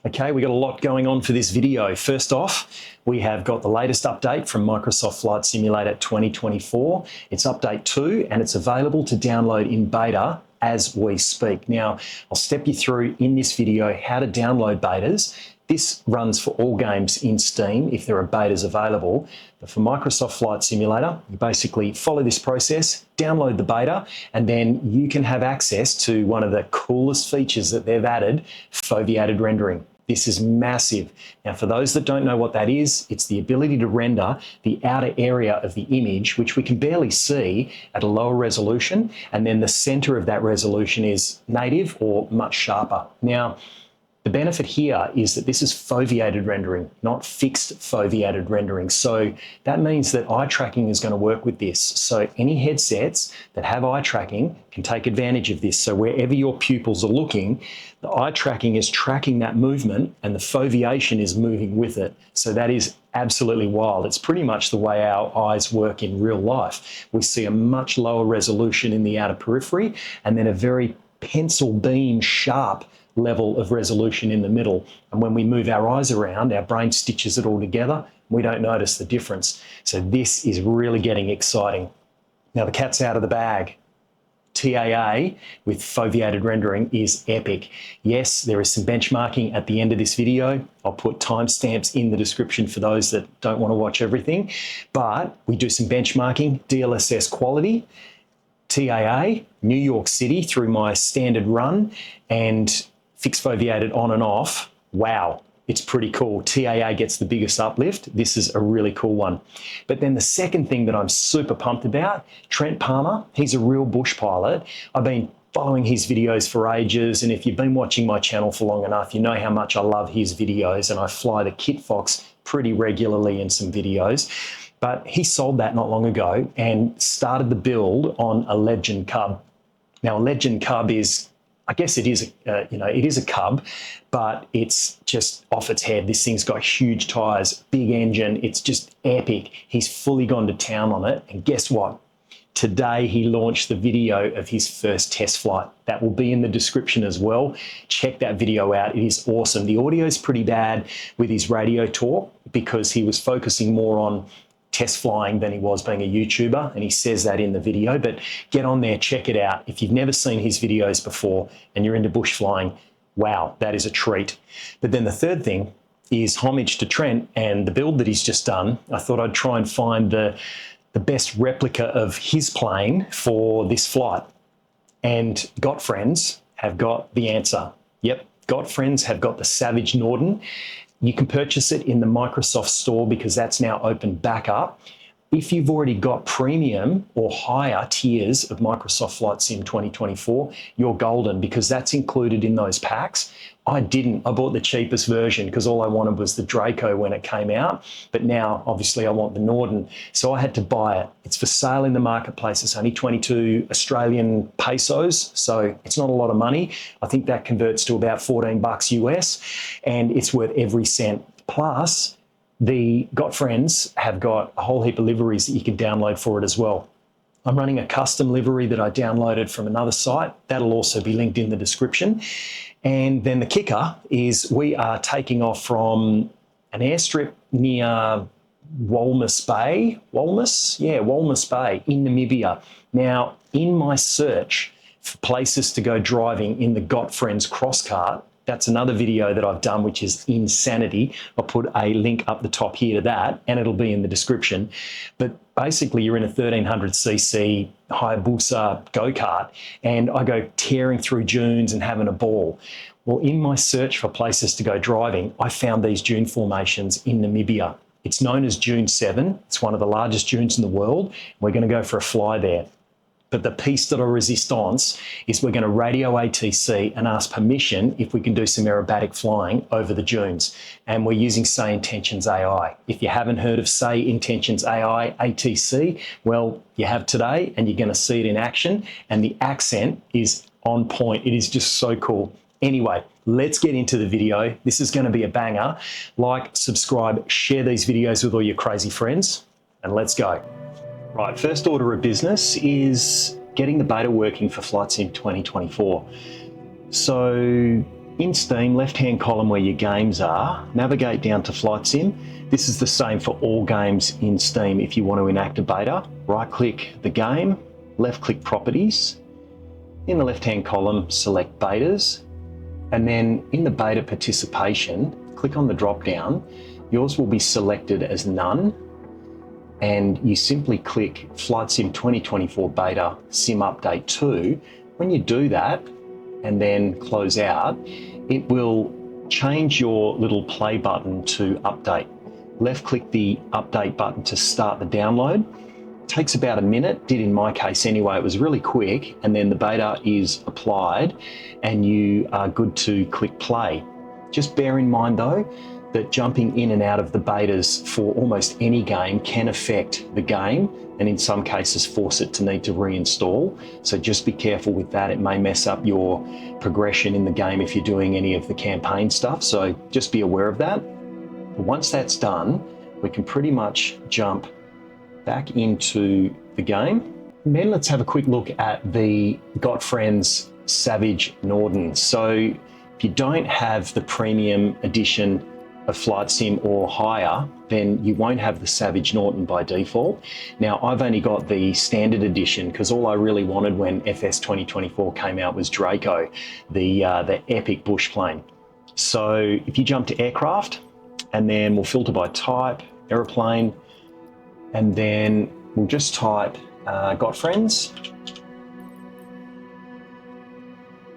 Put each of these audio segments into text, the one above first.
Okay, we got a lot going on for this video. First off, we have got the latest update from Microsoft Flight Simulator 2024. It's update 2 and it's available to download in beta as we speak. Now, I'll step you through in this video how to download betas. This runs for all games in Steam if there are betas available. But for Microsoft Flight Simulator, you basically follow this process, download the beta, and then you can have access to one of the coolest features that they've added, Foveated Rendering. This is massive. Now, for those that don't know what that is, it's the ability to render the outer area of the image, which we can barely see, at a lower resolution, and then the center of that resolution is native or much sharper. Now, the benefit here is that this is foveated rendering, not fixed foveated rendering. So that means that eye tracking is going to work with this. So any headsets that have eye tracking can take advantage of this. So wherever your pupils are looking, the eye tracking is tracking that movement and the foveation is moving with it. So that is absolutely wild. It's pretty much the way our eyes work in real life. We see a much lower resolution in the outer periphery and then a very pencil beam sharp level of resolution in the middle. And when we move our eyes around, our brain stitches it all together. We don't notice the difference. So this is really getting exciting. Now the cat's out of the bag. TAA with foveated rendering is epic. Yes, there is some benchmarking at the end of this video. I'll put timestamps in the description for those that don't want to watch everything. But we do some benchmarking, DLSS quality, TAA, New York City through my standard run, and fixed foveated on and off. Wow, it's pretty cool. TAA gets the biggest uplift. This is a really cool one. But then the second thing that I'm super pumped about, Trent Palmer, he's a real bush pilot. I've been following his videos for ages, and if you've been watching my channel for long enough, you know how much I love his videos, and I fly the Kit Fox pretty regularly in some videos. But he sold that not long ago and started the build on a Legend Cub. Now, a Legend Cub is, I guess it is, it is a Cub, but it's just off its head. This thing's got huge tires, big engine. It's just epic. He's fully gone to town on it. And guess what? Today, he launched the video of his first test flight. That will be in the description as well. Check that video out. It is awesome. The audio is pretty bad with his radio talk because he was focusing more on test flying than he was being a YouTuber, and he says that in the video, but get on there, check it out. If you've never seen his videos before and you're into bush flying, wow, that is a treat. But then the third thing is homage to Trent and the build that he's just done. I thought I'd try and find the best replica of his plane for this flight. And Got Friends have got the answer. Yep, Got Friends have got the Savage Norden. You can purchase it in the Microsoft Store because that's now opened back up. If you've already got premium or higher tiers of Microsoft Flight Sim 2024, you're golden because that's included in those packs. I didn't. I bought the cheapest version because all I wanted was the Draco when it came out. But now, obviously, I want the Norden. So I had to buy it. It's for sale in the marketplace. It's only 22 Australian pesos. So it's not a lot of money. I think that converts to about 14 bucks US. And it's worth every cent. Plus, the Got Friends have got a whole heap of liveries that you can download for it as well. I'm running a custom livery that I downloaded from another site. That'll also be linked in the description. And then the kicker is we are taking off from an airstrip near Walvis Bay. Walvis Bay in Namibia. Now, in my search for places to go driving in the Got Friends crosscart, that's another video that I've done, which is insanity. I'll put a link up the top here to that, and it'll be in the description. But basically, you're in a 1300cc Hayabusa go-kart, and I go tearing through dunes and having a ball. Well, in my search for places to go driving, I found these dune formations in Namibia. It's known as Dune 7. It's one of the largest dunes in the world. We're going to go for a fly there. But the piece de la resistance is we're going to radio ATC and ask permission if we can do some aerobatic flying over the dunes. And we're using Say Intentions AI. If you haven't heard of Say Intentions AI ATC, well, you have today and you're going to see it in action. And the accent is on point. It is just so cool. Anyway, let's get into the video. This is going to be a banger. Like, subscribe, share these videos with all your crazy friends, and let's go. Right, first order of business is getting the beta working for Flight Sim 2024. So in Steam, left-hand column where your games are, navigate down to Flight Sim. This is the same for all games in Steam. If you want to enact a beta, right-click the game, left-click Properties. In the left-hand column, select Betas, and then in the beta participation, click on the drop-down. Yours will be selected as None, and you simply click Flight Sim 2024 Beta Sim Update 2. When you do that, and then close out, it will change your little play button to Update. Left-click the Update button to start the download. Takes about a minute, did in my case anyway. It was really quick, and then the beta is applied and you are good to click play. Just bear in mind though that jumping in and out of the betas for almost any game can affect the game, and in some cases force it to need to reinstall. So just be careful with that. It may mess up your progression in the game if you're doing any of the campaign stuff, so just be aware of that. But once that's done, we can pretty much jump back into the game. And then let's have a quick look at the Got Friends Savage Norden. So if you don't have the premium edition of Flight Sim or higher, then you won't have the Savage Norden by default. Now, I've only got the standard edition because all I really wanted when FS 2024 came out was Draco, the epic bush plane. So if you jump to aircraft, and then we'll filter by type, aeroplane, and then we'll just type Got Friends.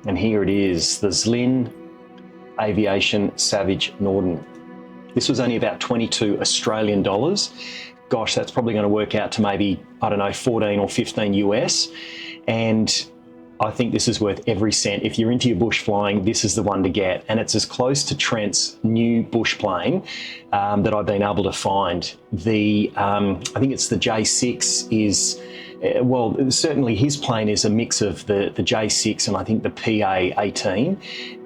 And here it is, the Zlin Aviation Savage Norden. This was only about 22 Australian dollars. Gosh, that's probably going to work out to maybe, I don't know, 14 or 15 US. And I think this is worth every cent. If you're into your bush flying, this is the one to get. And it's as close to Trent's new bush plane that I've been able to find. I think it's the J6 is, well, certainly his plane is a mix of the J6 and I think the PA-18.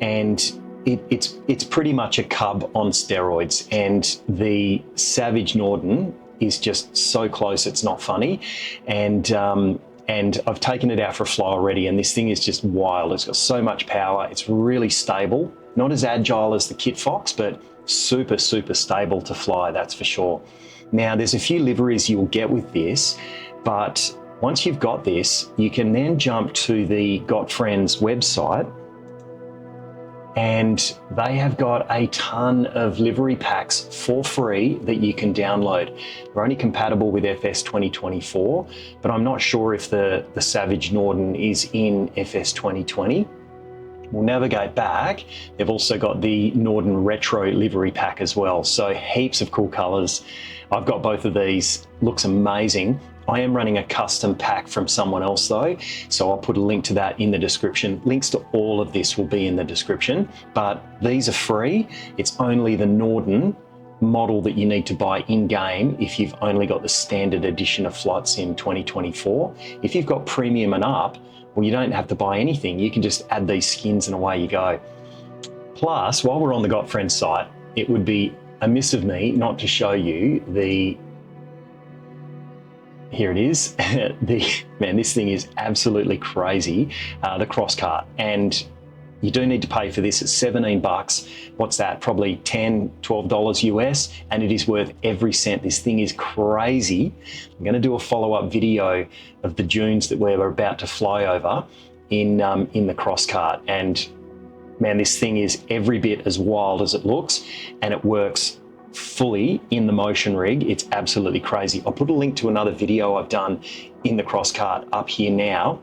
And it's pretty much a Cub on steroids. And the Savage Norden is just so close, it's not funny. And I've taken it out for a fly already, and this thing is just wild. It's got so much power. It's really stable, not as agile as the Kit Fox, but super, super stable to fly, that's for sure. Now, there's a few liveries you'll get with this, but once you've got this, you can then jump to the Got Friends website, and they have got a ton of livery packs for free that you can download. They're only compatible with FS 2024, but I'm not sure if the Savage Norden is in FS 2020. We'll navigate back. They've also got the Norden Retro livery pack as well. So heaps of cool colors. I've got both of these, looks amazing. I am running a custom pack from someone else though, so I'll put a link to that in the description. Links to all of this will be in the description, but these are free. It's only the Norden model that you need to buy in-game if you've only got the standard edition of Flight Sim 2024. If you've got premium and up, well, you don't have to buy anything. You can just add these skins and away you go. Plus, while we're on the Got Friends site, it would be amiss of me not to show you the, here it is. Man, this thing is absolutely crazy, the cross cart. And you do need to pay for this. It's 17 bucks. What's that? Probably $10, $12 US, and it is worth every cent. This thing is crazy. I'm going to do a follow-up video of the dunes that we're about to fly over in the cross cart. And man, this thing is every bit as wild as it looks, and it works fully in the motion rig. It's absolutely crazy. I'll put a link to another video I've done in the cross cart up here now.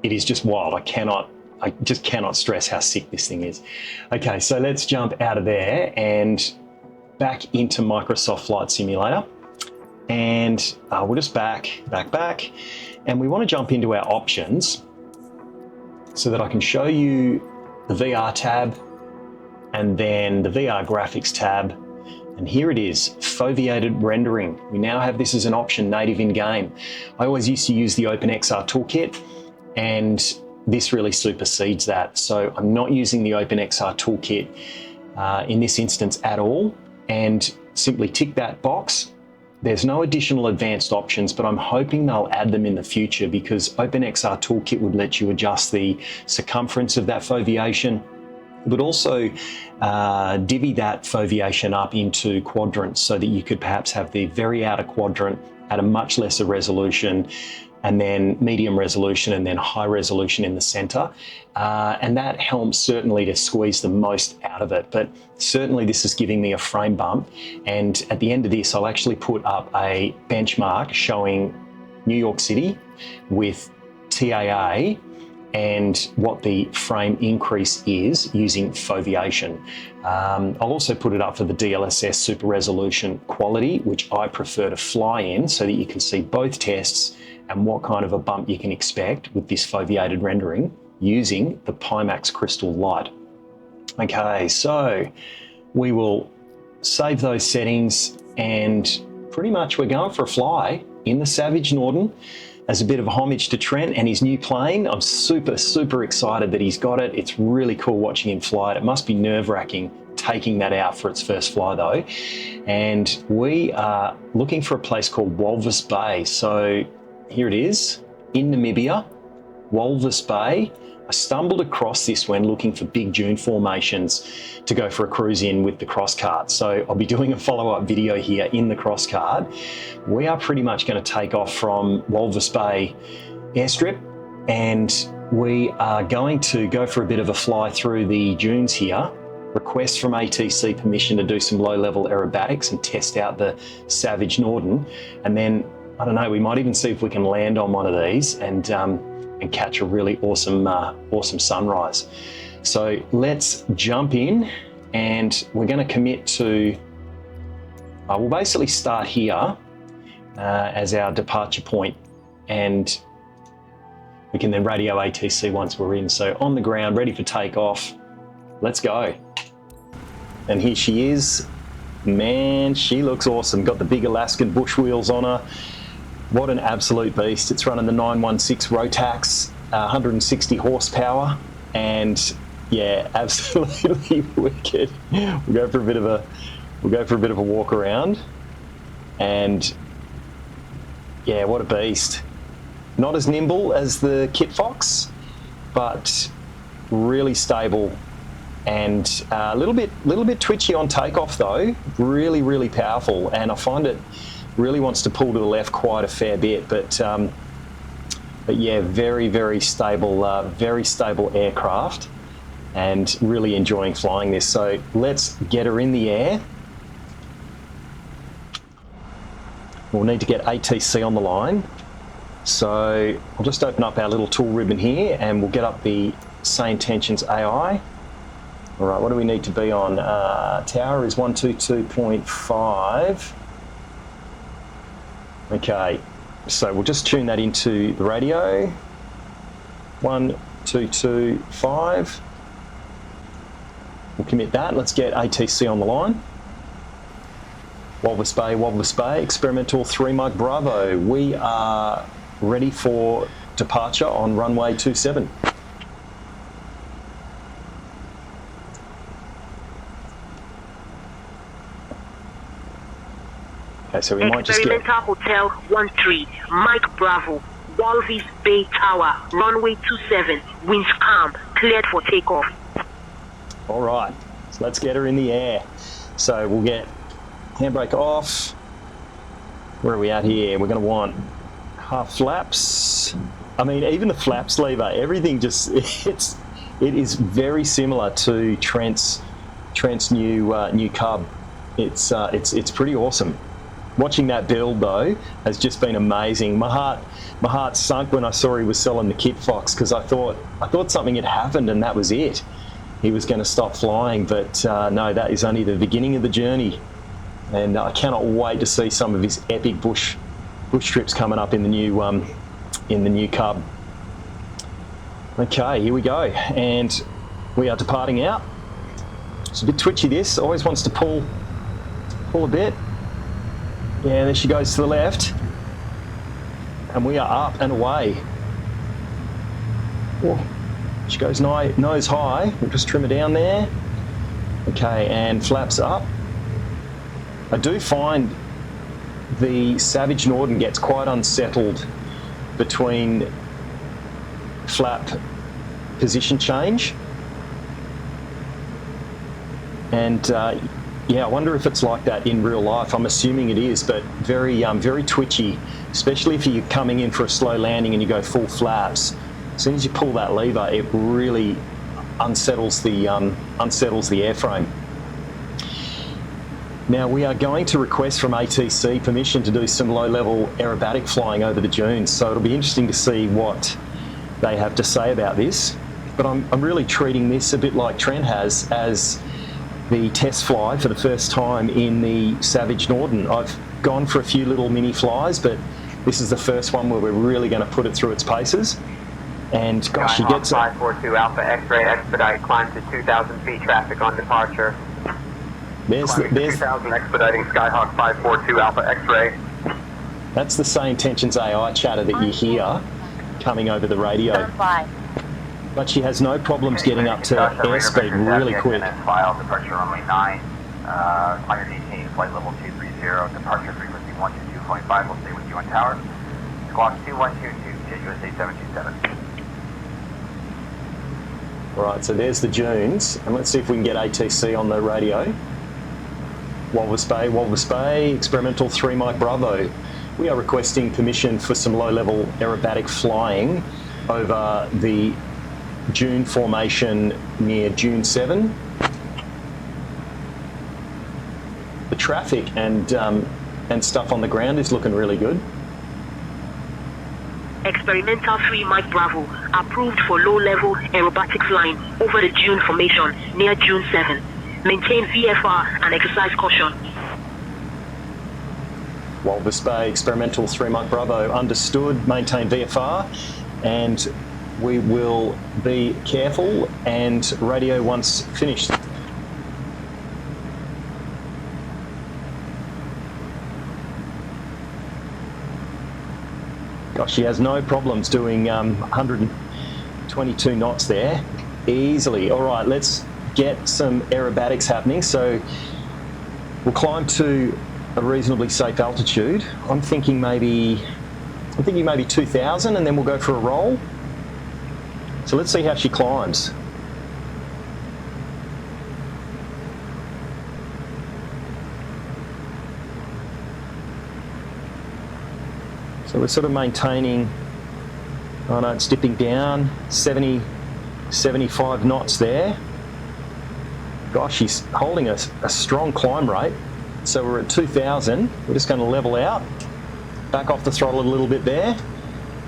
It is just wild. I just cannot stress how sick this thing is. Okay, so let's jump out of there and back into Microsoft Flight Simulator. And we'll just back, and we want to jump into our options so that I can show you the VR tab and then the VR graphics tab. And here it is, Foveated Rendering. We now have this as an option native in-game. I always used to use the OpenXR toolkit, and this really supersedes that. So I'm not using the OpenXR toolkit in this instance at all, and simply tick that box. There's no additional advanced options, but I'm hoping they'll add them in the future, because OpenXR toolkit would let you adjust the circumference of that foveation, but also divvy that foveation up into quadrants so that you could perhaps have the very outer quadrant at a much lesser resolution, and then medium resolution, and then high resolution in the center. And that helps certainly to squeeze the most out of it. But certainly this is giving me a frame bump. And at the end of this, I'll actually put up a benchmark showing New York City with TAA and what the frame increase is using foveation. I'll also put it up for the DLSS super resolution quality, which I prefer to fly in, so that you can see both tests and what kind of a bump you can expect with this foveated rendering using the Pimax Crystal Light. Okay, so we will save those settings, and pretty much we're going for a fly in the Savage Norden as a bit of a homage to Trent and his new plane. I'm super, super excited that he's got it. It's really cool watching him fly it. It must be nerve-wracking taking that out for its first fly though. And we are looking for a place called Walvis Bay. So here it is, in Namibia, Walvis Bay. I stumbled across this when looking for big dune formations to go for a cruise in with the crosscart. So I'll be doing a follow-up video here in the crosscart. We are pretty much going to take off from Walvis Bay airstrip, and we are going to go for a bit of a fly through the dunes here. Request from ATC permission to do some low-level aerobatics and test out the Savage Norden. And then, I don't know, we might even see if we can land on one of these and catch a really awesome, awesome sunrise. So let's jump in, and we're going to commit to, we'll basically start here as our departure point, and we can then radio ATC once we're in. So on the ground, ready for takeoff, let's go. And here she is. Man, she looks awesome. Got the big Alaskan bush wheels on her. What an absolute beast. It's running the 916 Rotax, 160 horsepower, and yeah, absolutely wicked. We'll go for a bit of a walk around, and yeah, what a beast. Not as nimble as the Kit Fox, but really stable, and a little bit twitchy on takeoff though. Really, really powerful, and I find it really wants to pull to the left quite a fair bit, but yeah, very, very stable aircraft, and really enjoying flying this. So let's get her in the air. We'll need to get ATC on the line. So I'll just open up our little tool ribbon here, and we'll get up the Say Intentions AI. All right, what do we need to be on? Tower is 122.5. Okay, so we'll just tune that into the radio. 122.5. We'll commit that. Let's get ATC on the line. Walvis Bay, experimental 3 Mike Bravo. We are ready for departure on runway 27. Okay, so we might just get... Experimental Hotel 13, Mike Bravo, Walvis Bay Tower, runway 27, winds calm, cleared for takeoff. All right, so let's get her in the air. So we'll get handbrake off. Where are we at here? We're going to want half flaps. I mean, even the flaps lever, everything just, it is very similar to Trent's new Cub. It's pretty awesome. Watching that build though has just been amazing. My heart sunk when I saw he was selling the Kit Fox, because I thought something had happened and that was it. He was going to stop flying, but no, that is only the beginning of the journey. And I cannot wait to see some of his epic bush trips coming up in the new Cub. Okay, here we go, and we are departing out. It's a bit twitchy. This always wants to pull a bit. Yeah, there she goes to the left, and we are up and away. Oh, she goes nose high. We'll just trim her down there. Okay, and flaps up. I do find the Savage Norden gets quite unsettled between flap position change. And yeah, I wonder if it's like that in real life. I'm assuming it is, but very twitchy, especially if you're coming in for a slow landing and you go full flaps. As soon as you pull that lever, it really unsettles the airframe. Now we are going to request from ATC permission to do some low-level aerobatic flying over the dunes, so it'll be interesting to see what they have to say about this. But I'm really treating this a bit like Trent has, as the test fly for the first time in the Savage Norden. I've gone for a few little mini flies, but this is the first one where we're really going to put it through its paces. And gosh, she gets 542 Alpha X-ray expedite, climb to 2,000 feet, traffic on departure. There's 2,000 expediting Skyhawk 542 Alpha X-ray. That's the same Tensions AI chatter that you hear coming over the radio. But she has no problems getting up to airspeed really quick. File departure runway 9, climb your 18, flight level 230, departure frequency 122.5. We'll stay with you on tower. Squawk 2122 to USA 727. Right, so there's the dunes, and let's see if we can get ATC on the radio. Walvis Bay, experimental 3 Mike Bravo. We are requesting permission for some low-level aerobatic flying over the dune formation near Dune 7. The traffic and stuff on the ground is looking really good. Experimental 3 Mike Bravo, approved for low-level aerobatic flying over the dune formation near Dune 7. Maintain VFR and exercise caution. Walvis Bay, experimental 3 Mike Bravo, understood, maintain VFR, and we will be careful and radio once finished. Gosh, she has no problems doing 122 knots there, easily. All right, let's get some aerobatics happening. So we'll climb to a reasonably safe altitude. I'm thinking maybe 2,000, and then we'll go for a roll. So let's see how she climbs. So we're sort of maintaining, oh no, it's dipping down, 70, 75 knots there. Gosh, she's holding a strong climb rate. So we're at 2,000. We're just going to level out, back off the throttle a little bit there,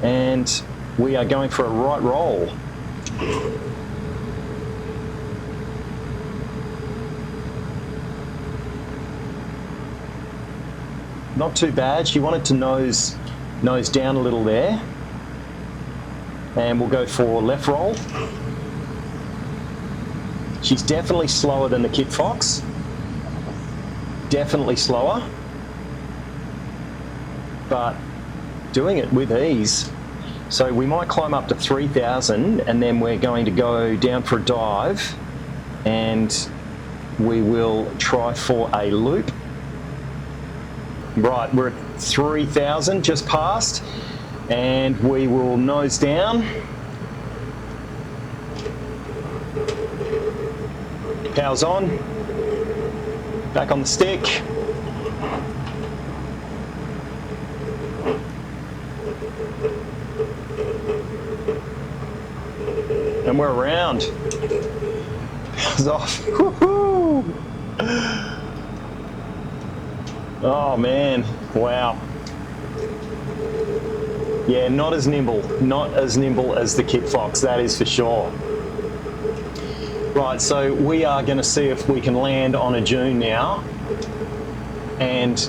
and we are going for a right roll. Not too bad. She wanted to nose down a little there, and we'll go for left roll. She's definitely slower than the Kit Fox, definitely slower, but doing it with ease. So we might climb up to 3,000, and then we're going to go down for a dive, and we will try for a loop. Right, we're at 3,000, just passed, and we will nose down. Power's on. Back on the stick. And we're around. Power's off. Woohoo! Oh man, wow. Yeah, not as nimble as the Kit Fox, that is for sure. Right, so we are going to see if we can land on a dune now, and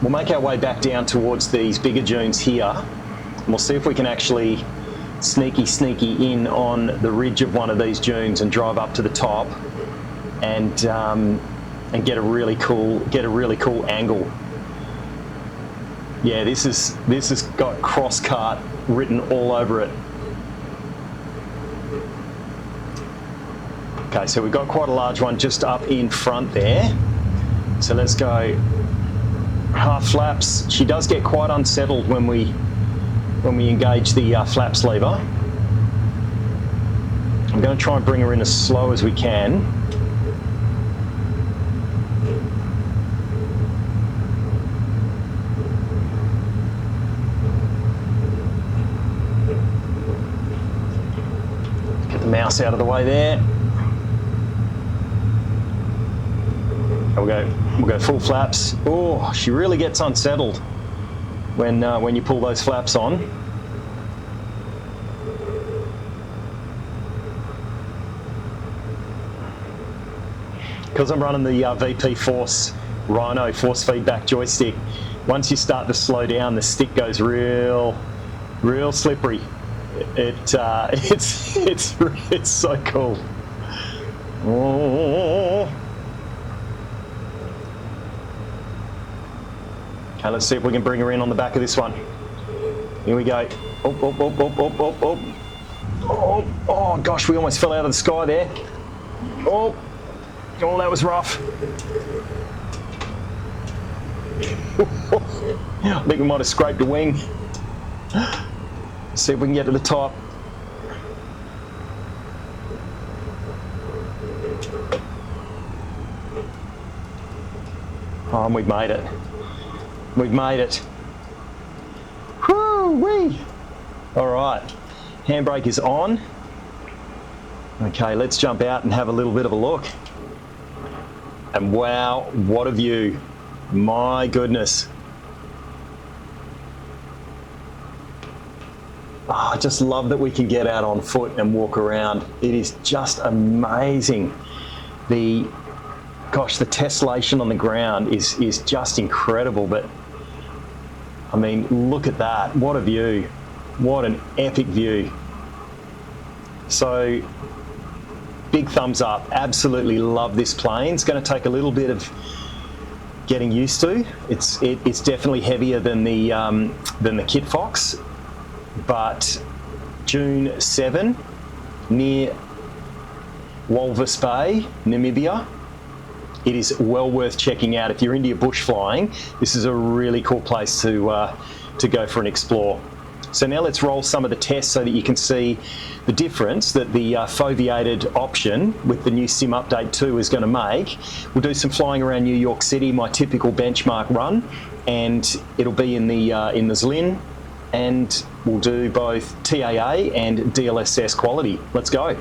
we'll make our way back down towards these bigger dunes here, and we'll see if we can actually sneaky in on the ridge of one of these dunes and drive up to the top, and get a really cool angle. Yeah, this has got cross-cart written all over it. Okay, so we've got quite a large one just up in front there. So let's go half flaps. She does get quite unsettled when we engage the flaps lever. I'm going to try and bring her in as slow as we can. box out of the way there. We'll go full flaps. Oh, she really gets unsettled when you pull those flaps on. Because I'm running the VP Force Rhino force feedback joystick, once you start to slow down, the stick goes real slippery. It's so cool. Oh. Okay, let's see if we can bring her in on the back of this one. Here we go. Oh gosh, we almost fell out of the sky there. Oh, that was rough. I think we might have scraped a wing. Let's see if we can get to the top. Oh, and we've made it. We've made it. Woo-wee! All right, handbrake is on. Okay, let's jump out and have a little bit of a look. And wow, what a view. My goodness. Oh, I just love that we can get out on foot and walk around. It is just amazing. The tessellation on the ground is just incredible, but I mean, look at that. What a view. What an epic view. So, big thumbs up. Absolutely love this plane. It's going to take a little bit of getting used to. It's definitely heavier than the Kit Fox, but June 7 near Walvis Bay, Namibia. It is well worth checking out. If you're into your bush flying, this is a really cool place to go for an explore. So now let's roll some of the tests so that you can see the difference that the foveated option with the new Sim Update 2 is going to make. We'll do some flying around New York City, my typical benchmark run, and it'll be in the Zlin, and we'll do both TAA and DLSS quality. Let's go.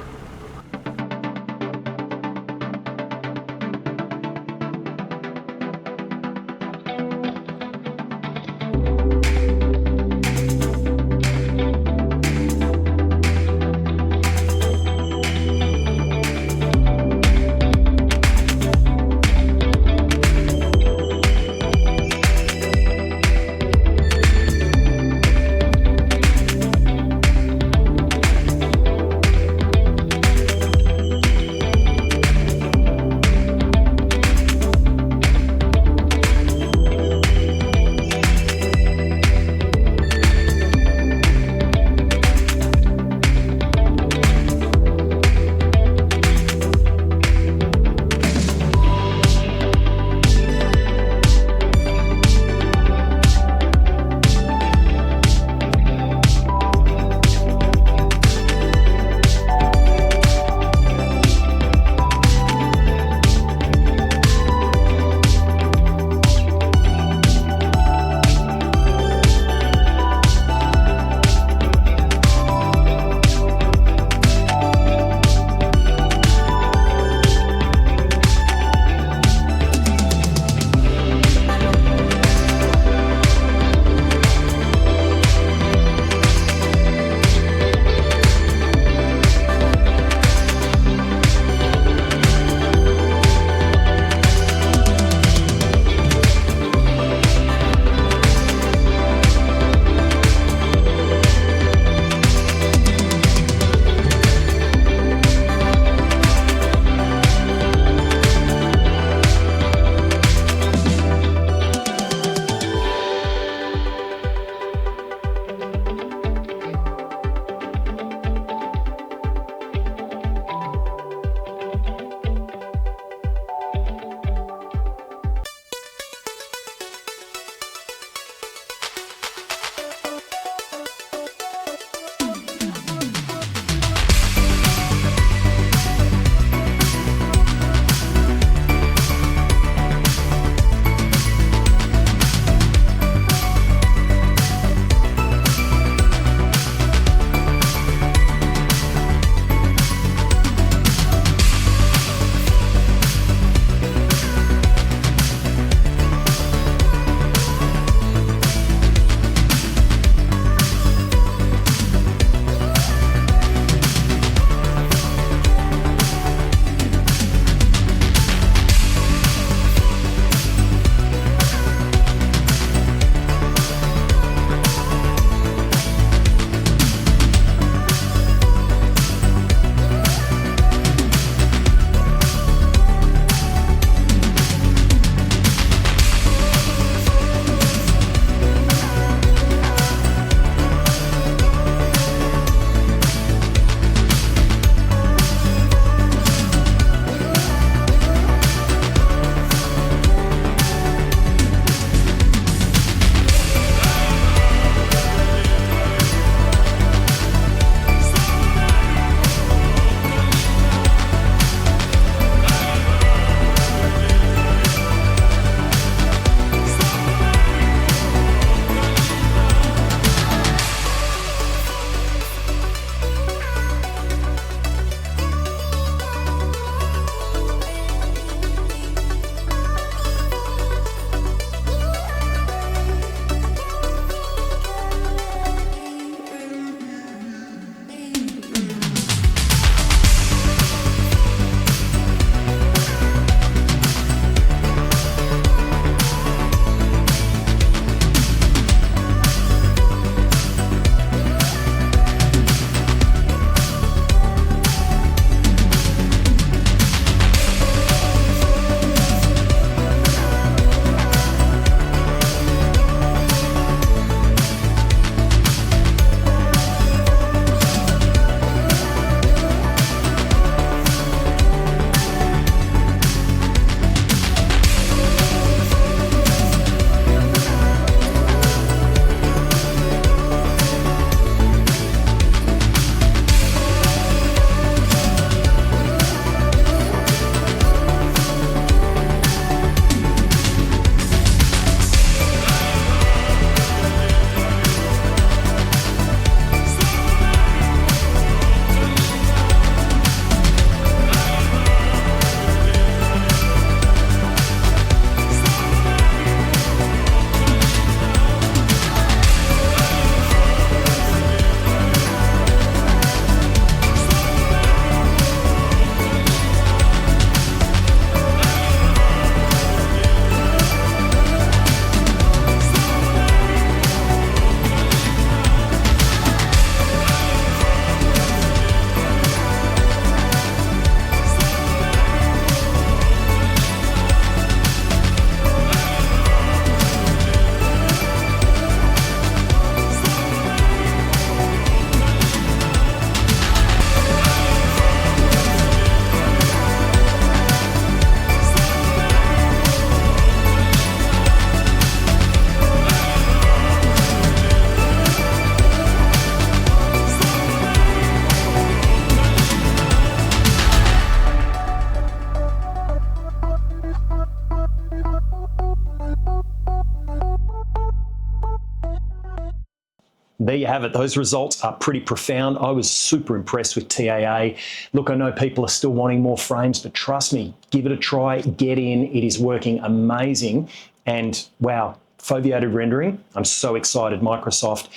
There you have it. Those results are pretty profound. I was super impressed with TAA. Look, I know people are still wanting more frames, but trust me, give it a try, get in. It is working amazing. And wow, Foveated Rendering, I'm so excited. Microsoft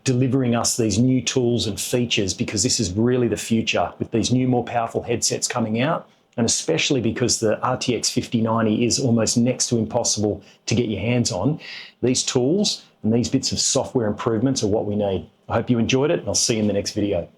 delivering us these new tools and features, because this is really the future with these new, more powerful headsets coming out. And especially because the RTX 5090 is almost next to impossible to get your hands on. These tools and these bits of software improvements are what we need. I hope you enjoyed it, and I'll see you in the next video.